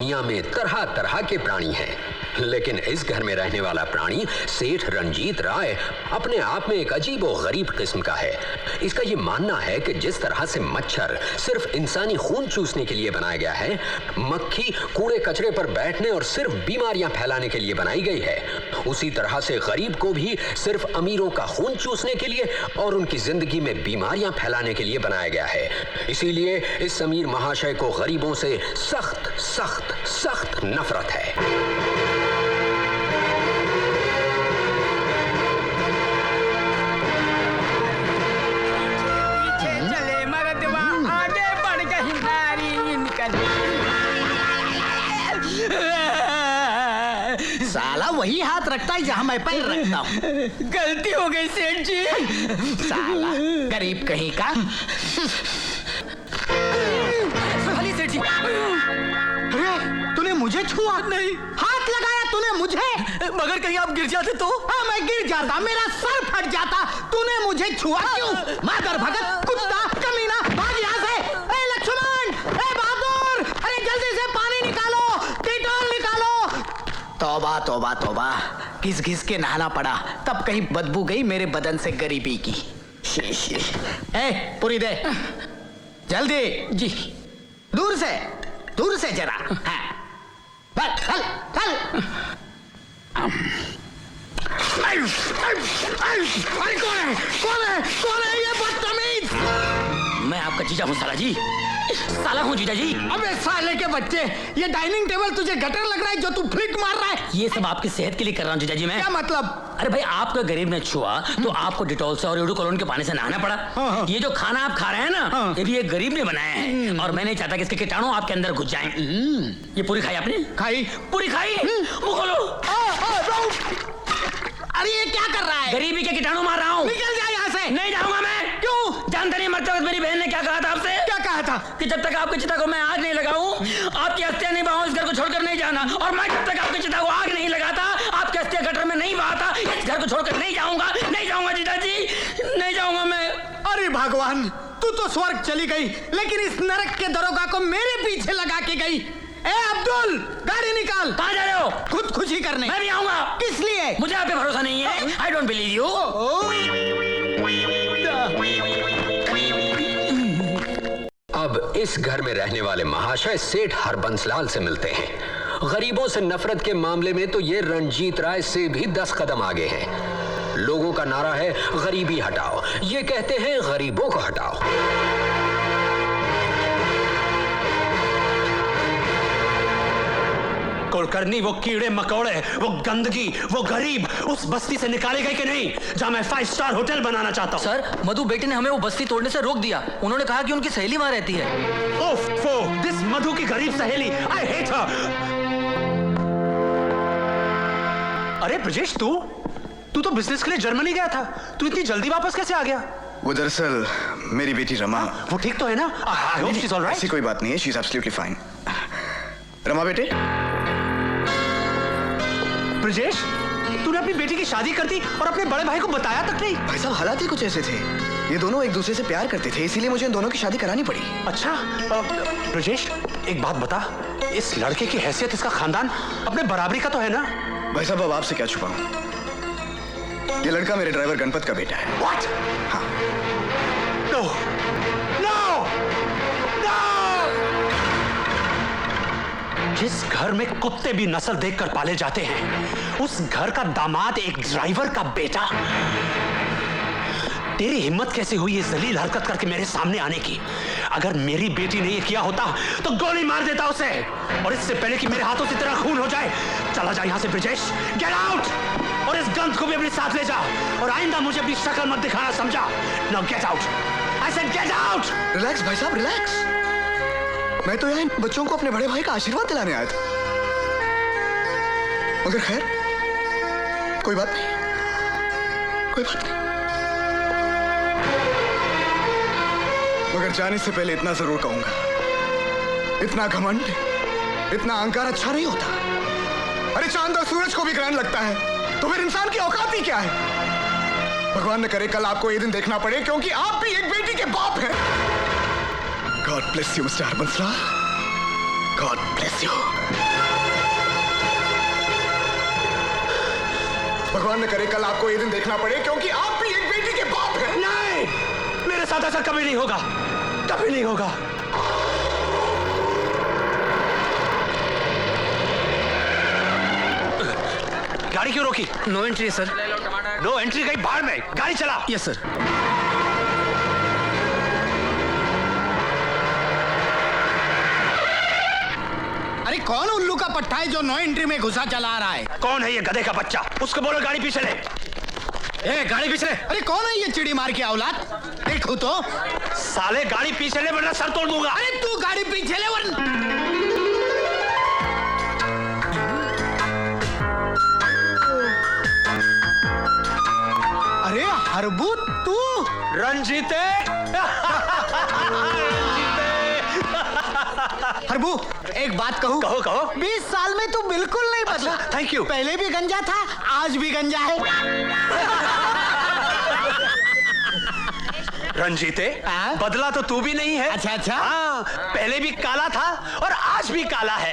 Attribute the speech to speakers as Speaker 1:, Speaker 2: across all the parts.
Speaker 1: दुनिया में तरह तरह के प्राणी हैं, लेकिन इस घर में रहने वाला प्राणी सेठ रंजीत राय अपने आप में एक अजीब और गरीब किस्म का है। इसका ये मानना है कि जिस तरह से मच्छर सिर्फ इंसानी खून चूसने के लिए बनाया गया है, मक्खी कूड़े कचरे पर बैठने और सिर्फ बीमारियां फैलाने के लिए बनाई गई है, उसी तरह से गरीब को भी सिर्फ अमीरों का खून चूसने के लिए और उनकी जिंदगी में बीमारियां फैलाने के लिए बनाया गया है। इसीलिए इस अमीर महाशय को गरीबों से सख्त सख्त सख्त नफरत है।
Speaker 2: चले मर्दवा आगे बढ़ गई नारी निकल।
Speaker 3: साला वही हाथ रखता है जहां मैं पैर रखता हूँ।
Speaker 2: गलती हो गई सेठ जी।
Speaker 3: साला गरीब कहीं का।
Speaker 2: सेठ जी,
Speaker 3: अरे तूने मुझे छुआ?
Speaker 2: नहीं।
Speaker 3: हाथ लगाया तूने मुझे?
Speaker 2: मगर कहीं आप गिर जाते तो?
Speaker 3: हाँ मैं गिर जाता, मेरा सर फट जाता। तूने मुझे छुआ क्यों? मादर भगत, कुत्ता, कमीना, भाग यहाँ से। ए लक्ष्मण, ए बहादुर, अरे जल्दी से पानी निकालो, डेटॉल निकालो। तौबा तौबा तौबा, घिस घिस के नहाना पड़ा, तब कहीं बदबू गई मेरे बदन से गरीबी की। शी। ए पूरी दे जल्दी।
Speaker 2: जी।
Speaker 3: दूर से जरा। हाँ। चल चल। कौन है ये बदतमीज?
Speaker 2: मैं आपका जीजा हूँ साला जी। साला हूँ जीजा जी।
Speaker 3: अबे साले के बच्चे, ये डाइनिंग टेबल तुझे गटर लग रहा है जो तू फ्लिक मार रहा है?
Speaker 2: ये सब आपकी सेहत के लिए कर रहा हूँ जीजा जी मैं।
Speaker 3: क्या मतलब?
Speaker 2: अरे भाई, आपका गरीब ने छुआ तो आपको डिटॉल से और यूडोकोलोन के पानी से नहाना पड़ा।
Speaker 3: हाँ।
Speaker 2: ये जो खाना आप खा रहे हैं ना,
Speaker 3: हाँ।
Speaker 2: ये भी एक गरीब ने बनाया है और मैं नहीं चाहता कि इसके कीटाणु आपके अंदर घुस जाएं। ये पूरी खाई आपने?
Speaker 3: खाई।
Speaker 2: पूरी खाई? मुंह खोलो।
Speaker 3: अरे ये क्या कर रहा है?
Speaker 2: गरीबी के कीटाणु मार रहा हूँ।
Speaker 3: निकल जा यहाँ से।
Speaker 2: नहीं जाऊंगा मैं।
Speaker 3: क्यों?
Speaker 2: जानते नहीं, मरते वक्त मेरी बहन ने क्या कहा था आपसे?
Speaker 3: क्या कहा था?
Speaker 2: कि जब तक आपकी चिता को मैं आग नहीं लगाऊं, आपकी अस्थियां नहीं बहाऊं, इस घर को छोड़कर नहीं जाना। और मैं जब तक आपकी चिता को आग नहीं लगाता, आपकी अस्थियां गटर में नहीं बहाता, इस घर को छोड़कर नहीं जाऊंगा जीजा जी, नहीं जाऊंगा मैं।
Speaker 3: अरे भगवान, तू तो स्वर्ग चली गई, लेकिन इस नरक के दरोगा को मेरे पीछे लगा के गई। ए अब्दुल, गाड़ी निकाल।
Speaker 2: कहाँ जा रहे हो?
Speaker 3: खुदकुशी करने।
Speaker 2: मैं भी आऊंगा।
Speaker 3: किस लिए?
Speaker 2: मुझे आप पे भरोसा नहीं है। I don't believe you.
Speaker 1: अब इस घर में रहने वाले महाशय सेठ हरबंसलाल से मिलते हैं। गरीबों से नफरत के मामले में तो ये रंजीत राय से भी 10 कदम आगे हैं। लोगों का नारा है गरीबी हटाओ, ये कहते हैं गरीबों को हटाओ।
Speaker 4: कुलकर्णी, वो कीड़े मकोड़े, वो गंदगी, वो गरीब उस बस्ती से निकाले गए कि नहीं, जहां मैं 5 स्टार होटल बनाना चाहता हूं?
Speaker 5: सर, मधु बेटे ने हमें वो बस्ती तोड़ने से रोक दिया। उन्होंने कहा कि उनकी सहेली वहां रहती है।
Speaker 4: ओफो, दिस मधु की गरीब सहेली, आई हेट हर। अरे ब्रजेश, तू तो बिजनेस के लिए जर्मनी गया था, तू इतनी जल्दी वापस कैसे आ गया?
Speaker 6: वो दरअसल मेरी बेटी रमा।
Speaker 4: वो ठीक तो है ना? I hope she is alright.
Speaker 6: ऐसी कोई बात नहीं है, she is absolutely fine. Rama बेटे।
Speaker 4: ब्रजेश, तूने अपनी बेटी की शादी कर दी और अपने बड़े भाई को बताया तक नहीं?
Speaker 6: भाई साहब, हालात ही कुछ ऐसे थे, ये दोनों एक दूसरे से प्यार करते थे, इसीलिए मुझे इन दोनों की शादी करानी पड़ी।
Speaker 4: अच्छा, ब्रजेश एक बात बता, इस लड़के की हैसियत, इसका खानदान अपने बराबरी का तो है ना?
Speaker 6: भाई साहब, अब आपसे क्या छुपाऊं, ये लड़का मेरे ड्राइवर गणपत का बेटा है।
Speaker 4: What?
Speaker 6: हाँ।
Speaker 4: No! No! No! जिस घर में कुत्ते भी नस्ल देखकर पाले जाते हैं, उस घर का दामाद एक ड्राइवर का बेटा। तेरी हिम्मत कैसे हुई ये जलील हरकत करके मेरे सामने आने की? अगर मेरी बेटी ने ये किया होता तो गोली मार देता उसे, और इससे पहले कि मेरे हाथों से तेरा खून हो जाए। चला जा यहां से ब्रजेश, गेट आउट, और इस गंध को भी अपने साथ ले जा, और आइंदा मुझे अपनी शक्ल मत दिखाना, समझा? Now get out, I said get out.
Speaker 6: Relax भाई साहब, रिलैक्स। मैं तो यहाँ इन बच्चों को अपने बड़े भाई का आशीर्वाद दिलाने आया था, मगर खैर कोई बात नहीं, कोई बात नहीं। मगर जाने से पहले इतना जरूर कहूंगा, इतना घमंड, इतना अहंकार अच्छा नहीं होता। अरे चांद और सूरज को भी ग्रहण लगता है, तो फिर इंसान की औकात ही क्या है? भगवान न करे कल आपको ये दिन देखना पड़े, क्योंकि आप भी एक बेटी के बाप हैं। God bless you, Mr. Harbhansla. God bless you. भगवान न करे कल आपको ये दिन देखना पड़े, क्योंकि आप भी एक बेटी के बाप हैं।
Speaker 4: नहीं, मेरे साथ ऐसा कभी नहीं होगा, कभी नहीं होगा। गाड़ी क्यों रोकी?
Speaker 5: No entry sir.
Speaker 4: No entry कहीं बाहर में, गाड़ी चला।
Speaker 5: Yes sir.
Speaker 3: अरे कौन उल्लू का पट्टा है जो नो एंट्री में घुसा चला रहा है?
Speaker 4: कौन है ये गधे का बच्चा? उसको बोलो गाड़ी पीछे ले।
Speaker 3: ए गाड़ी पीछे ले। अरे कौन है ये चिड़ी मार के औलाद? देखो तो।
Speaker 4: साले गाड़ी पीछे ले वरना सर तोड़ दूंगा।
Speaker 3: अरे तू गाड़ी पीछे ले वरना। अरे हरबू तू।
Speaker 4: रंजीते।
Speaker 3: हरबू एक बात कहूँ?
Speaker 4: कहो कहो।
Speaker 3: 20 साल में तू बिल्कुल नहीं बदला।
Speaker 4: Thank you.
Speaker 3: पहले भी गंजा था, आज भी गंजा है।
Speaker 4: रंजीते,
Speaker 3: हाँ?
Speaker 4: बदला तो तू भी नहीं है।
Speaker 3: अच्छा अच्छा।
Speaker 4: हाँ, पहले भी काला था और आज भी काला है।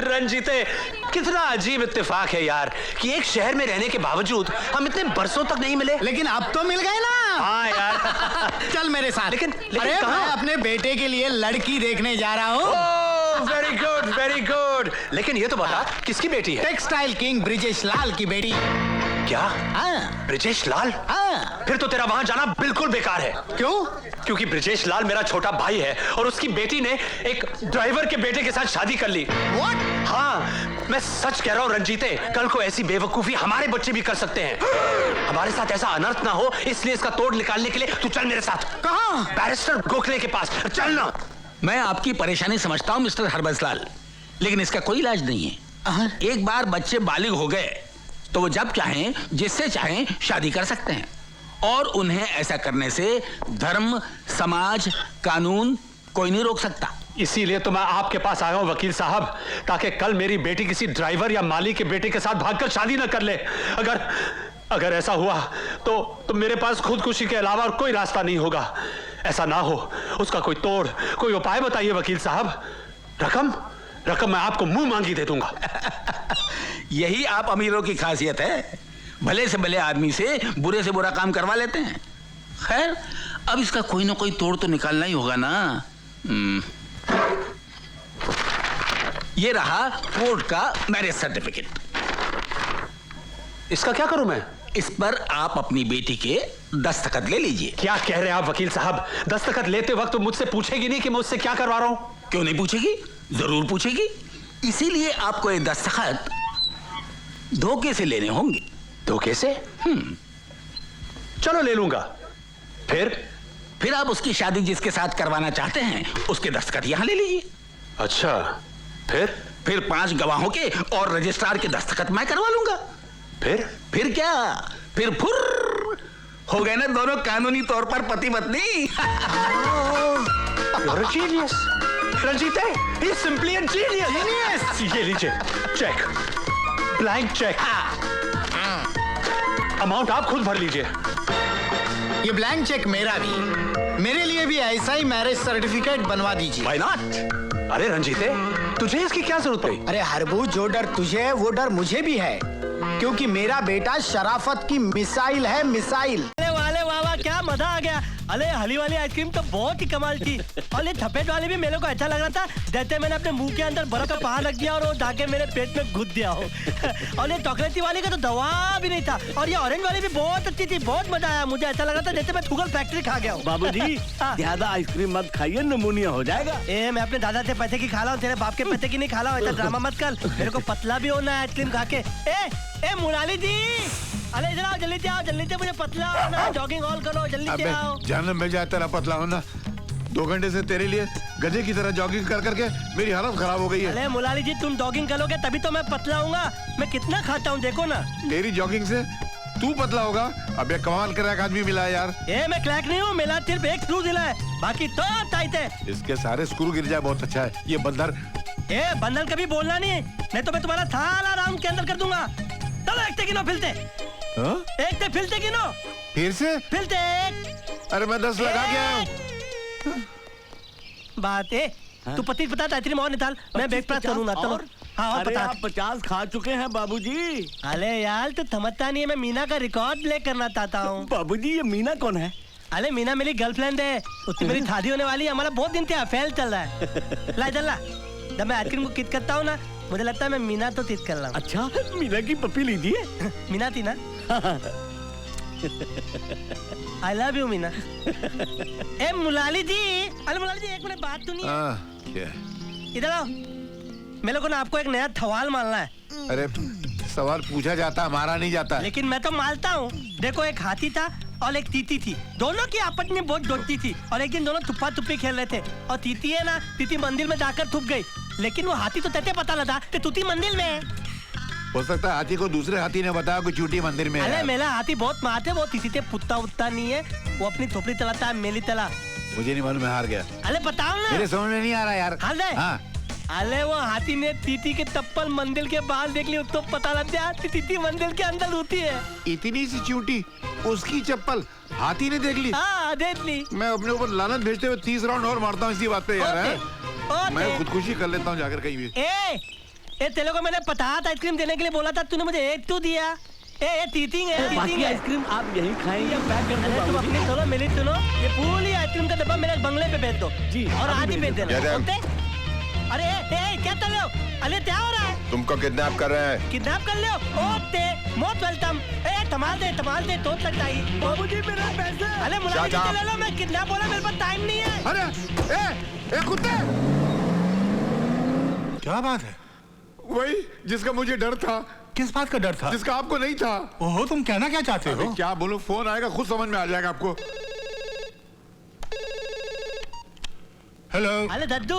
Speaker 4: रंजीते, कितना अजीब इत्तेफाक है यार कि एक शहर में रहने के बावजूद हम इतने बरसों तक नहीं मिले।
Speaker 3: लेकिन अब तो मिल गए ना।
Speaker 4: हाँ यार।
Speaker 3: चल मेरे साथ।
Speaker 4: लेकिन
Speaker 3: अरे
Speaker 4: कहाँ?
Speaker 3: मैं अपने बेटे के लिए लड़की देखने जा रहा हूँ।
Speaker 4: Very good very good. लेकिन ये तो बता, किसकी बेटी है?
Speaker 3: टेक्सटाइल किंग ब्रिजेश लाल की बेटी।
Speaker 4: क्या?
Speaker 3: हाँ
Speaker 4: ब्रिजेश लाल?
Speaker 3: हाँ।
Speaker 4: फिर तो तेरा वहां जाना बिल्कुल बेकार है।
Speaker 3: क्यों?
Speaker 4: क्योंकि ब्रिजेश लाल मेरा छोटा भाई है और उसकी बेटी ने एक ड्राइवर के बेटे के साथ शादी कर ली।
Speaker 3: What?
Speaker 4: हाँ, मैं सच कह रहा हूँ रंजीते, कल को ऐसी बेवकूफी हमारे बच्चे भी कर सकते हैं। हमारे साथ ऐसा अनर्थ ना हो, इसलिए इसका तोड़ निकालने के लिए तू चल मेरे साथ।
Speaker 3: कहाँ?
Speaker 4: बैरिस्टर गोखले के पास चल ना।
Speaker 2: मैं आपकी परेशानी समझता हूँ मिस्टर हरबंस लाल, लेकिन इसका कोई इलाज नहीं है। एक बार बच्चे बालिग हो गए तो वो जब चाहें जिससे चाहें शादी कर सकते हैं, और उन्हें ऐसा करने से धर्म, समाज, कानून कोई नहीं रोक सकता।
Speaker 4: इसीलिए तो मैं आपके पास आया हूँ वकील साहब, ताकि कल मेरी बेटी किसी ड्राइवर या माली के बेटे के साथ भागकर शादी न कर ले। अगर ऐसा हुआ तो मेरे पास खुदकुशी के अलावा और कोई रास्ता नहीं होगा। ऐसा ना हो, उसका कोई तोड़, कोई उपाय बताइए वकील साहब। रकम मैं आपको मुंह मांगी दे दूंगा।
Speaker 2: यही आप अमीरों की खासियत है, भले से भले आदमी से बुरे से बुरा काम करवा लेते हैं। खैर, अब इसका कोई ना कोई तोड़ तो निकालना ही होगा ना। ये रहा कोर्ट का मैरिज सर्टिफिकेट।
Speaker 4: इसका क्या करूं मैं?
Speaker 2: इस पर आप अपनी बेटी के दस्तखत ले लीजिए।
Speaker 4: क्या कह रहे हैं आप वकील साहब? दस्तखत लेते वक्त तो मुझसे पूछेगी नहीं कि मैं उससे क्या करवा रहा हूं?
Speaker 2: क्यों नहीं पूछेगी? जरूर पूछेगी। इसीलिए आपको ये दस्तखत धोखे से लेने होंगे।
Speaker 4: धोखे से? चलो ले लूंगा। फिर
Speaker 2: आप उसकी शादी जिसके साथ करवाना चाहते हैं उसके दस्तखत यहां ले लीजिए।
Speaker 4: अच्छा, फिर
Speaker 2: 5 गवाहों के और रजिस्ट्रार के दस्तखत मैं करवा लूंगा। फिर क्या? फिर फुर्र हो गए ना दोनों कानूनी तौर पर पति पत्नी।
Speaker 4: You're a genius, रंजीते, he is simply a genius. ये लीजिए चेक, ब्लैंक चेक। अमाउंट आप खुद भर लीजिए।
Speaker 3: ये ब्लैंक चेक मेरा भी, मेरे लिए भी ऐसा ही मैरिज सर्टिफिकेट बनवा दीजिए।
Speaker 4: Why not? अरे रंजीते, तुझे इसकी क्या जरूरत पड़ी?
Speaker 3: अरे हरबू, जो डर तुझे है वो डर मुझे भी है, क्योंकि मेरा बेटा शराफत की मिसाइल है, मिसाइल।
Speaker 7: वाले वाह क्या मजा आ गया। अरे हली वाली आइसक्रीम तो बहुत ही कमाल थी, और ये थपेट वाली भी मेरे को अच्छा लग रहा था। जैसे मैंने अपने मुंह के अंदर बर्फ का पहाड़ रख दिया और वो जाके मेरे पेट में घुस दिया हो। और ये चॉकलेटी वाली का तो दवा भी नहीं था, और ये ऑरेंज वाली भी बहुत अच्छी थी, बहुत मजा आया। मुझे ऐसा लगा था जैसे मैं शुगर फैक्ट्री खा गया हूँ।
Speaker 8: बाबूजी, ज्यादा आइसक्रीम मत खाइए, निमोनिया हो जाएगा।
Speaker 7: मैं अपने दादा से पैसे की खा रहा हूँ, तेरे बाप के पैसे की नहीं खा रहा हूँ। ऐसा ड्रामा मत कर, मेरे को पतला भी होना है आइसक्रीम खा के। ए मुराली जी, अरे इधर आओ, जल्दी से मुझे पतला होना, जॉगिंग ऑल करो, जल्दी से आओ।
Speaker 6: जानना मैं जाए तेरा पतला होना। 2 घंटे से तेरे लिए गधे की तरह जॉगिंग कर करके मेरी हालत खराब हो गई है।
Speaker 7: अरे मुलाली जी, तुम जॉगिंग करोगे तभी तो मैं पतला होऊंगा। मैं कितना खाता हूँ देखो ना।
Speaker 6: तेरी जॉगिंग से तू पतला होगा? अब ये कमाल कर एक आदमी मिला है यार।
Speaker 7: मैं क्रैक नहीं हूँ, मेरा सिर्फ एक स्क्रू दिला है, बाकी तो टाइट है।
Speaker 6: इसके सारे स्क्रू गिर जाए बहुत अच्छा है। ये बंदर
Speaker 7: बंदर कभी बोलना नहीं तो मैं तुम्हारा सारा राउंड के अंदर कर दूंगा। चलो एक गिनो, फिलते एक फिलते गिनो,
Speaker 6: फिर से?
Speaker 7: फिलते।
Speaker 6: अरे मैं 10 लगा के आया हूँ।
Speaker 7: बात है। तू पति बता आइसक्रीम और निकाल, मैं बैग प्राप्त करूंगा। चलो हाँ और
Speaker 8: अरे
Speaker 7: बता।
Speaker 8: आप 50 खा चुके हैं बाबूजी।
Speaker 7: अरे यार तू समझता नहीं है, मैं मीना का रिकॉर्ड ब्रेक करना चाहता हूँ।
Speaker 8: बाबूजी ये मीना कौन है?
Speaker 7: अरे मीना मेरी गर्लफ्रेंड है, उससे मेरी शादी होने वाली है। हमारा बहुत दिन से अफेयर चल रहा है। ला चल ला, जब मैं आइसक्रीम को किस करता हूँ ना, मुझे लगता है मैं मीना तो किस कर रहा हूँ।
Speaker 8: अच्छा मीना की पप्पी लीजिए।
Speaker 7: मीना थी ना। I love you Meena. ए मुलाली जी, अरे मुलाली जी एक मिनट बात तो नहीं है। इधर आओ, मेरे को ना आपको एक नया सवाल मानना है।
Speaker 9: अरे सवाल पूछा जाता हमारा नहीं जाता।
Speaker 7: लेकिन मैं तो मानता हूँ। देखो एक हाथी था और एक तीती थी, दोनों की आपस में बहुत दोस्ती थी। और एक दिन दोनों तुप्पा तुप्पी खेल रहे थे और तीती है ना, तीती मंदिर में जाकर थुप गई। लेकिन वो हाथी तो तैते पता लगा कि तूती मंदिर में है।
Speaker 9: हो सकता है हाथी को दूसरे हाथी ने बताया कि चूटी मंदिर में है।
Speaker 7: अरे मेरा हाथी बहुत मारते, वो तीती से पुत्ता उत्ता नहीं है, वो अपनी थोपड़ी चलाता है, मेली तला।
Speaker 9: मुझे नहीं मालूम, मैं हार गया।
Speaker 7: अरे बताओ ना,
Speaker 9: मेरे समझ में नहीं आ रहा यार।
Speaker 7: हाल दे।
Speaker 9: हाँ।
Speaker 7: अरे वो हाथी ने तीती के तप्पल मंदिर के बाहर देख ली, तो पता लग गया तीती मंदिर के अंदर होती है।
Speaker 9: इतनी सी चूटी, उसकी चप्पल हाथी ने देख ली।
Speaker 7: हाँ देख ली।
Speaker 9: मैं अपने ऊपर लानत भेजते हुए 30 राउंड और मारता हूँ इसी बात पे यार। है? मैं खुदकुशी कर लेता हूँ जाकर कहीं भी।
Speaker 7: ए तेरे को मैंने पचास आइसक्रीम देने के लिए बोला था, तूने मुझे एक तो दिया। ए टीचिंग है,
Speaker 8: बाकी आइसक्रीम आप यहीं खाएं या पैक कर दो
Speaker 7: तुम
Speaker 8: बाबूजी?
Speaker 7: अपनी सुनो, मेरी सुनो, ये पूरी आइसक्रीम का डब्बा मेरे बंगले पे भेज दो
Speaker 8: जी,
Speaker 7: और
Speaker 8: अभी
Speaker 7: आज ही भेज
Speaker 8: भेज
Speaker 7: देना।
Speaker 9: दो।
Speaker 7: ओके? अरे क्या कर रहे हो? अरे क्या हो रहा है?
Speaker 9: तुमको किडनैप कर रहे हैं।
Speaker 7: किडनैप कर ले? Okay most welcome. तमाल दे तो लगता है।
Speaker 8: बाबूजी मेरे पैसे।
Speaker 7: अरे मुलाजिम
Speaker 9: चाचा।
Speaker 7: ले लो, मैं किडनैप बोला, मेरे पास टाइम नहीं है।
Speaker 9: अरे कुत्ते!
Speaker 6: क्या बात है?
Speaker 9: वही जिसका मुझे डर था,
Speaker 6: किस बात का डर था?
Speaker 9: जिसका आपको नहीं था।
Speaker 6: ओहो, तुम कहना क्या चाहते हो?
Speaker 9: क्या बोलूं, फोन आएगा खुद समझ में आ जाएगा आपको।
Speaker 6: हेलो।
Speaker 7: अरे दद्दू,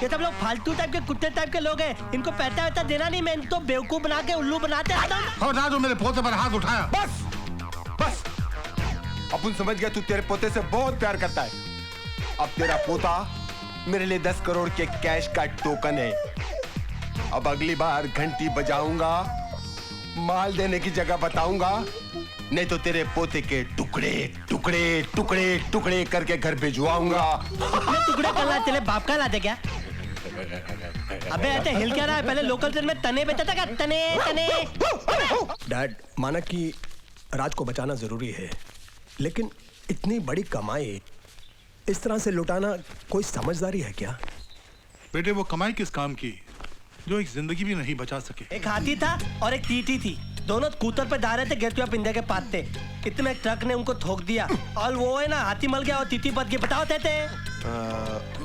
Speaker 7: ये सब लोग फालतू टाइप के कुत्ते टाइप के लोग हैं, इनको पैसा वैसा देना नहीं, मैं इनको बेवकूफ बना के उल्लू बनाते रहता हूँ।
Speaker 6: खबरदार जो मेरे पोते पर हाथ उठाया।
Speaker 10: बस अपन समझ गया, तू तेरे पोते से बहुत प्यार करता है। अब तेरा पोता मेरे लिए 10 करोड़ के कैश का टोकन है। अब अगली बार घंटी बजाऊंगा, माल देने की जगह बताऊंगा, नहीं तो तेरे पोते के टुकड़े टुकड़े टुकड़े टुकड़े करके घर भिजवाऊंगा।
Speaker 7: टुकड़े करना तेरे बाप का लाते क्या? अबे ऐसे हिल क्या रहा है? पहले लोकल ट्रेन में तने बेचता था क्या? तने।
Speaker 11: डैड, माना कि राज को बचाना जरूरी है, लेकिन इतनी बड़ी कमाई इस तरह से लुटाना कोई समझदारी है क्या?
Speaker 6: बेटे वो कमाई किस काम की जो एक जिंदगी भी नहीं बचा सके?
Speaker 7: एक हाथी था और एक टीटी थी, दोनों स्कूटर पे जा रहे थे गेट इंडिया के पास थे। इतने एक ट्रक ने उनको ठोक दिया और वो है ना, हाथी मल गया और टीटी बच गई। बताओ थे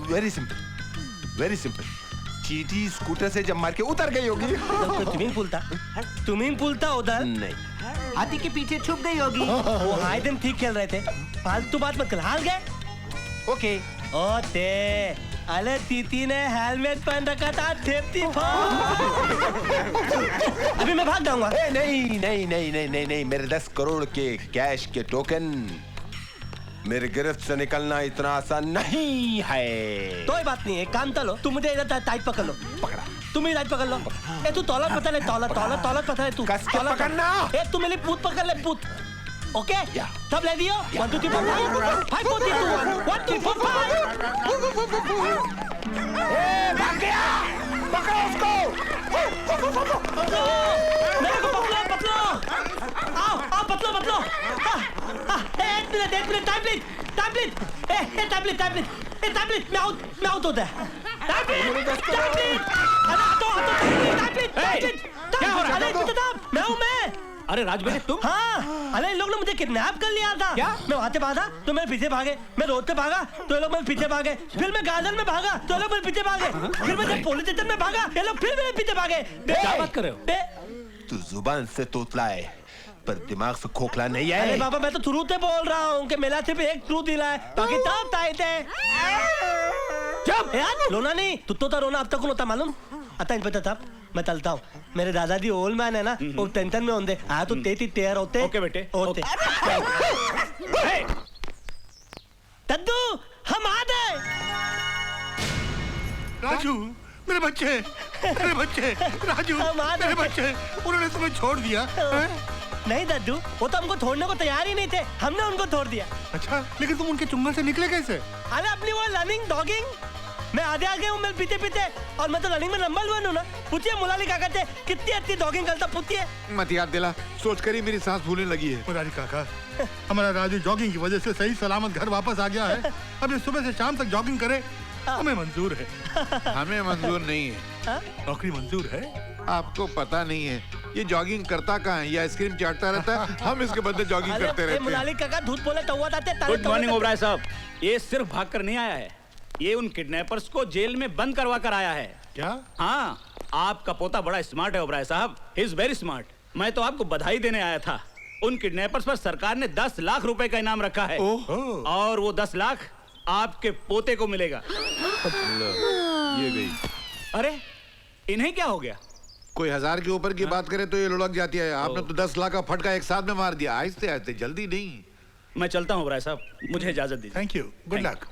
Speaker 10: वेरी सिंपल। चीटी स्कूटर से जब मार के उतर गई होगी।
Speaker 7: तो स्विमिंग पूल था उधर।
Speaker 10: नहीं,
Speaker 3: हाथी के पीछे छुप गई होगी।
Speaker 7: वो हाई दिन ठीक खेल रहे थे, फालतू बात मत कर। हार गए?
Speaker 10: ओके।
Speaker 7: ओते अरे तीती ने हेलमेट पहन रखा था, सेफ्टी अभी मैं भाग जाऊंगा।
Speaker 10: नहीं, मेरे 10 करोड़ के कैश के टोकन मेरे गिरफ्त से निकलना इतना आसान नहीं है।
Speaker 7: कोई बात नहीं है, काम तो लो, तुम मुझे इधर टाइट पकड़ लो।
Speaker 10: पकड़ा।
Speaker 7: तुम ही टाइट पकड़ लो। ए तू तौलत पकड़ ले, तौलत पकड़ ले तू।
Speaker 10: कस के पकड़ना।
Speaker 7: ए तू मेरी पूत पकड़ ले, पूत। ओके? सब ले दियो? 1 2 3 4 5 4 3 2 1 1 2 4 5।
Speaker 10: भाग गया, पकड़ो उसको।
Speaker 7: मेरे को पकड़ो। आओ पकड़ो। एक मिनट, टाइम प्लीज। मैं आउट होता है। क्या हो रहा है? मैं
Speaker 8: अरे राज बेटे तुम?
Speaker 7: हाँ, अरे इन लोग ने मुझे किडनैप कर लिया था।
Speaker 8: क्या?
Speaker 7: मैं वहाँ से भागा तो मेरे पीछे भागे, मैं रोड पे भागा तो ये लोग मेरे पीछे भागे, फिर मैं गार्डन में भागा तो ये लोग मेरे पीछे भागे, फिर मैं जब पुलिस स्टेशन में भागा ये लोग फिर मेरे पीछे भागे।
Speaker 8: क्या बात कर रहे हो?
Speaker 10: तू जुबान से तोतला है पर दिमाग से खोखला नहीं है।
Speaker 7: अरे बाबा, मैं तो शुरू से बोल रहा हूँ कि मेरा सिर्फ एक ट्रू दिल है, बाकी सब टाइट है। चुप यार, रोना नहीं। तू तो रोना अब तक कौन होता मालूम? आता इन पता था, मैं चलता हूँ। मेरे दादाजी ओल्ड मैन है ना, वो टेंशन में होंगे। आया तो तेती तेर होते।
Speaker 8: ओके बेटे,
Speaker 7: होते। दद्दू हम आ गए।
Speaker 6: राजू मेरे बच्चे, राजू मेरे बच्चे, उन्होंने तुम्हें छोड़ दिया है?
Speaker 7: नहीं दद्दू, वो तो हमको छोड़ने को तैयार ही नहीं थे, हमने उनको छोड़ दिया।
Speaker 6: अच्छा, लेकिन तुम उनके चुंगल से निकले कैसे?
Speaker 7: अरे अपनी वो लर्निंग डॉगिंग मैं आधे आ गया हूँ मैं पीते पीते, और मैं तो रनिंग में नंबर 1 हूँ ना। पूछिए मुलाली काका से कितनी अच्छी जॉगिंग करता, पूछिए।
Speaker 9: मत याद दिला, सोच कर ही मेरी सांस फूलने लगी है।
Speaker 6: मुरारी काका, हमारा राजू जॉगिंग की वजह से सही सलामत घर वापस आ गया है। अब ये सुबह से शाम तक जॉगिंग करे, हमें मंजूर है।
Speaker 9: हमें मंजूर नहीं है।
Speaker 6: नौकरी मंजूर है।
Speaker 9: आपको पता नहीं है ये जॉगिंग करता कहाँ है, ये आइसक्रीम चाटता रहता है, हम इसके बदले जॉगिंग करते रहते हैं।
Speaker 7: मुलाली काका झूठ बोले तो हुआ था।
Speaker 12: गुड मॉर्निंग ओबराय साहब। ये सिर्फ भागकर नहीं आया है, ये उन किडनैपर्स को जेल में बंद करवा कर आया है।
Speaker 6: क्या?
Speaker 12: हाँ, आपका पोता बड़ा स्मार्ट है ओबराय साहब, ही इज वेरी स्मार्ट। मैं तो आपको बधाई देने आया था। उन किडनैपर्स पर सरकार ने 10 लाख रुपए का इनाम रखा है, और वो 10 लाख आपके पोते को मिलेगा।
Speaker 9: ये गई।
Speaker 12: अरे इन्हें क्या हो गया?
Speaker 9: कोई 1000 के ऊपर की बात करे तो ये लुढ़क जाती है। आपने तो 10 लाख का फटका एक साथ में मार दिया। आहिस्ते आहिस्ते, जल्दी नहीं।
Speaker 12: मैं चलता हूँ ओबराय साहब, मुझे इजाजत दीजिए।
Speaker 6: Thank you, good luck.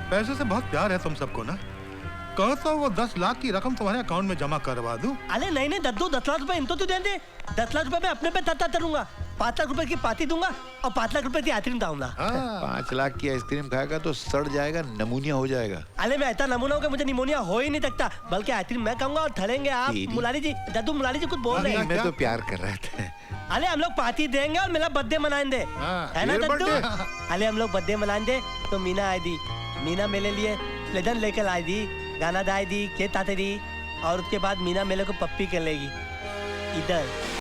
Speaker 6: पैसे से बहुत प्यार है तुम सबको ना। कहो तो वो 10 लाख की रकम तुम्हारे अकाउंट में जमा करवा दूं।
Speaker 7: अरे नहीं नहीं दद्दू, 10 लाख रुपए इनको तो दे दे। 10 लाख रुपए मैं अपने पे तत्ता करूंगा, 5 लाख रुपए की पार्टी दूंगा और 5 लाख रुपए की आइसक्रीम दूंगा।
Speaker 9: 5 लाख की आइसक्रीम खाएगा तो सड़ जाएगा, नमूनिया हो जाएगा।
Speaker 7: अरे मैं ऐसा नमूना हूँ कि मुझे निमोनिया हो ही नहीं सकता, बल्कि आइसक्रीम मैं खाऊंगा और ठहरेंगे आप। मुलारी जी, दद्दू मुलारी जी कुछ बोल रहे हैं।
Speaker 9: मैं तो प्यार कर रहे थे।
Speaker 7: अरे हम लोग पार्टी देंगे और मेरा बर्थडे मनाएंगे, है ना दद्दू? अरे हम लोग बर्थडे मनाएंगे तो मीना आई दी, मीना मेरे लिए प्लेजर लेकर आई दी, गाना दाई दी, केक आते दी, और उसके बाद मीना मेरे को पप्पी कर लेगी इधर।